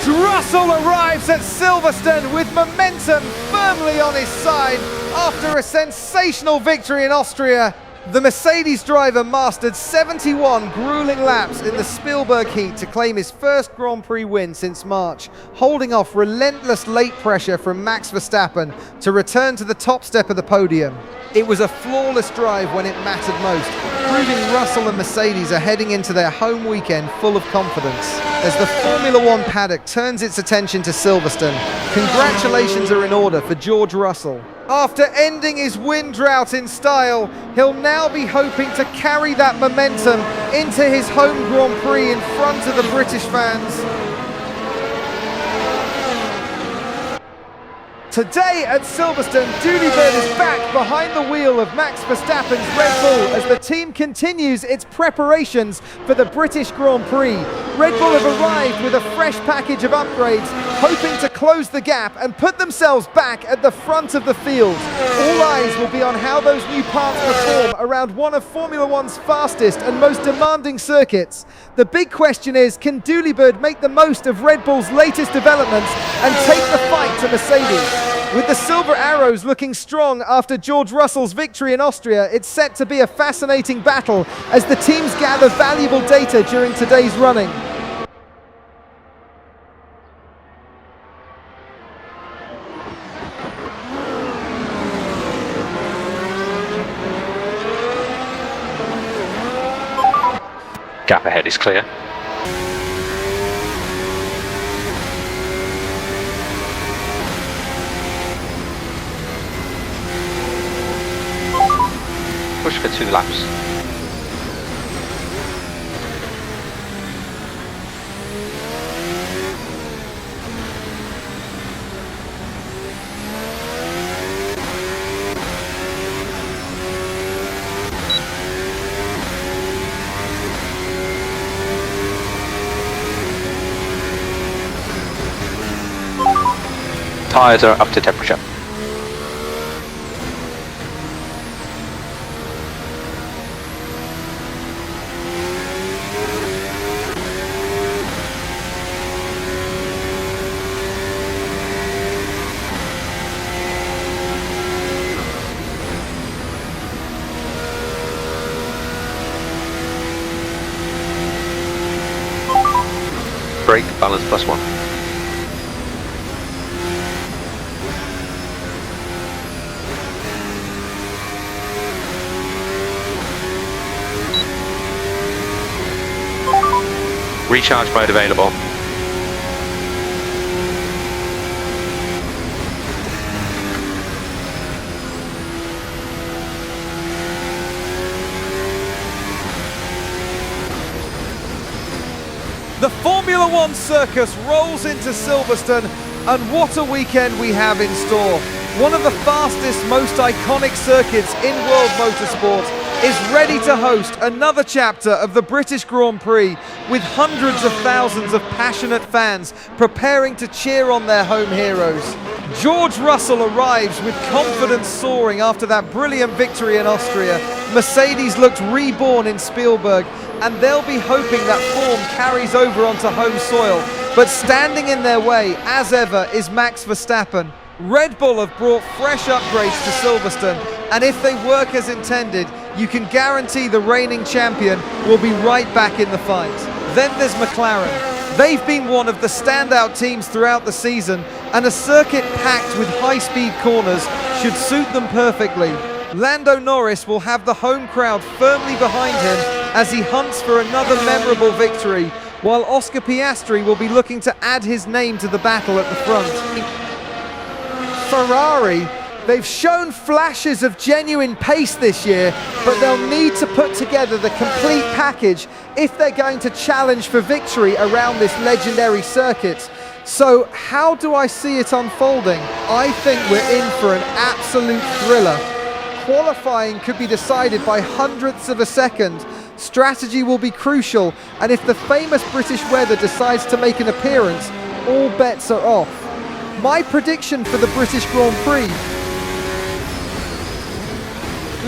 George Russell arrives at Silverstone with momentum firmly on his side after a sensational victory in Austria. The Mercedes driver mastered 71 grueling laps in the Spielberg heat to claim his first Grand Prix win since March, holding off relentless late pressure from Max Verstappen to return to the top step of the podium. It was a flawless drive when it mattered most, proving Russell and Mercedes are heading into their home weekend full of confidence. As the Formula One paddock turns its attention to Silverstone, congratulations are in order for George Russell. After ending his win drought in style, he'll now be hoping to carry that momentum into his home Grand Prix in front of the British fans. Today at Silverstone, Dooley-Bird is back behind the wheel of Max Verstappen's Red Bull as the team continues its preparations for the British Grand Prix. Red Bull have arrived with a fresh package of upgrades, hoping to close the gap and put themselves back at the front of the field. All eyes will be on how those new parts perform around one of Formula One's fastest and most demanding circuits. The big question is, can Dooley-Bird make the most of Red Bull's latest developments and take the fight to Mercedes? With the Silver Arrows looking strong after George Russell's victory in Austria, it's set to be a fascinating battle as the teams gather valuable data during today's running. Gap ahead is clear. Push for 2 laps. Tyres are up to temperature. Brake balance +1. Recharge mode available. The Formula One circus rolls into Silverstone, and what a weekend we have in store. One of the fastest, most iconic circuits in world motorsport is ready to host another chapter of the British Grand Prix with hundreds of thousands of passionate fans preparing to cheer on their home heroes. George Russell arrives with confidence soaring after that brilliant victory in Austria. Mercedes looked reborn in Spielberg, and they'll be hoping that form carries over onto home soil. But standing in their way, as ever, is Max Verstappen. Red Bull have brought fresh upgrades to Silverstone, and if they work as intended, you can guarantee the reigning champion will be right back in the fight. Then there's McLaren. They've been one of the standout teams throughout the season, and a circuit packed with high-speed corners should suit them perfectly. Lando Norris will have the home crowd firmly behind him as he hunts for another memorable victory, while Oscar Piastri will be looking to add his name to the battle at the front. Ferrari, they've shown flashes of genuine pace this year, but they'll need to put together the complete package if they're going to challenge for victory around this legendary circuit. So how do I see it unfolding? I think we're in for an absolute thriller. Qualifying could be decided by hundredths of a second. Strategy will be crucial, and if the famous British weather decides to make an appearance, all bets are off. My prediction for the British Grand Prix: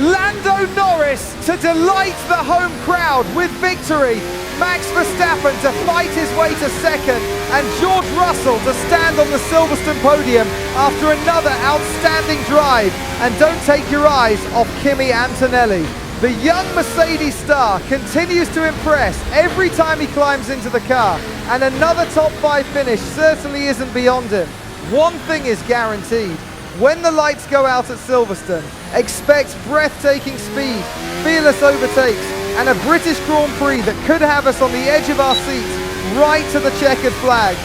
Lando Norris to delight the home crowd with victory. Max Verstappen to fight his way to second, and George Russell to stand on the Silverstone podium after another outstanding drive. And don't take your eyes off Kimi Antonelli. The young Mercedes star continues to impress every time he climbs into the car, and another top 5 finish certainly isn't beyond him. One thing is guaranteed: when the lights go out at Silverstone, expect breathtaking speed, fearless overtakes, and a British Grand Prix that could have us on the edge of our seats right to the checkered flag.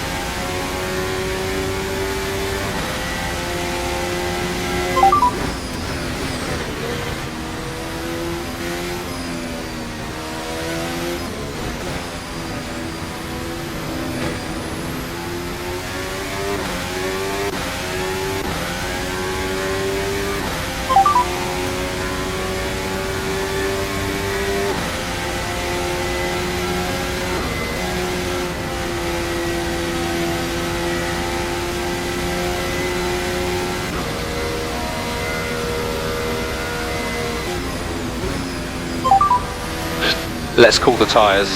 Let's cool the tyres.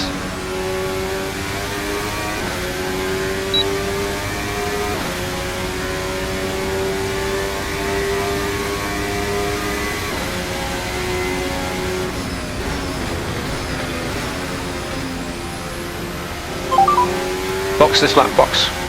Box this lap, box.